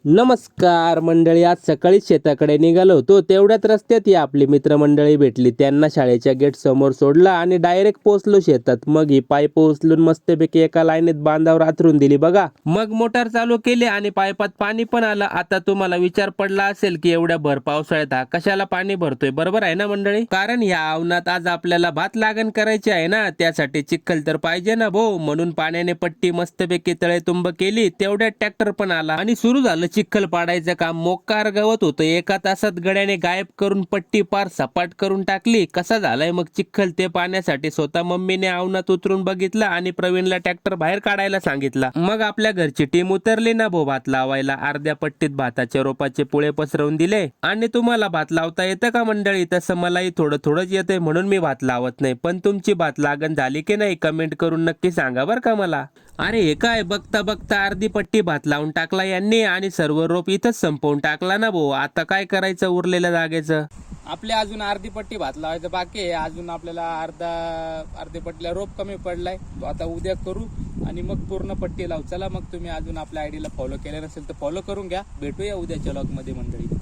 नमस्कार मंडळी, आज सकाळी शेताकडे निघालो होतो. तेवढ्यात रस्त्यात ही आपली मित्रमंडळी भेटली. त्यांना शाळेच्या गेट समोर सोडलं आणि डायरेक्ट पोहोचलो शेतात. मग ही पाईप उचलून मस्तपैकी एका लाईनीत बांधावर आथरून दिली बघा. मग मोटार चालू केली आणि पाईपात पाणी पण आलं. आता तुम्हाला विचार पडला असेल की एवढ्या भर पावसाळ्यात हा कशाला पाणी भरतोय, बरोबर आहे ना मंडळी? कारण या आवनात आज आपल्याला भात लागण करायची आहे ना, त्यासाठी चिखल तर पाहिजे ना भाऊ. म्हणून पाण्याने पट्टी मस्तपैकी तळेतुंब केली. तेवढ्यात ट्रॅक्टर पण आला आणि सुरू झालं चिखल पाडायचं काम. मोकार गवत होतं. एका तासात गड्याने गायब करून पट्टी पार सपाट करून टाकली. कसा झालाय मग चिखल ते पाण्यासाठी स्वतः मम्मीने आवनात उतरून बघितलं आणि प्रवीणला ट्रॅक्टर बाहेर काढायला सांगितला. मग आपल्या घरची टीम उतरली ना भो भात लावायला. अर्ध्या पट्टीत भाताच्या रोपाचे पुळे पसरवून दिले. आणि तुम्हाला भात लावता येतं का मंडळी? तसं मलाही थोडं थोडंच येतंय म्हणून मी भात लावत नाही. पण तुमची भात लागण झाली की नाही कमेंट करून नक्की सांगा बरं का मला. अरे हे काय, बघता बघता अर्धी पट्टी भात लावून टाकला यांनी आणि सर्व रोप इथंच संपवून टाकला ना भाऊ. आता काय करायचं उरलेल्या जागेचं? आपले अजून अर्धी पट्टी भात लावायचं बाकी आहे. अजून आपल्याला अर्धी पट्टीला रोप कमी पडलाय. तो आता उद्या करू आणि मग पूर्ण पट्टी लावू. चला मग तुम्ही अजून आपल्या आयडीला फॉलो केलं नसेल तर फॉलो करून घ्या. भेटूया उद्याच्या व्लॉग मध्ये मंडळी.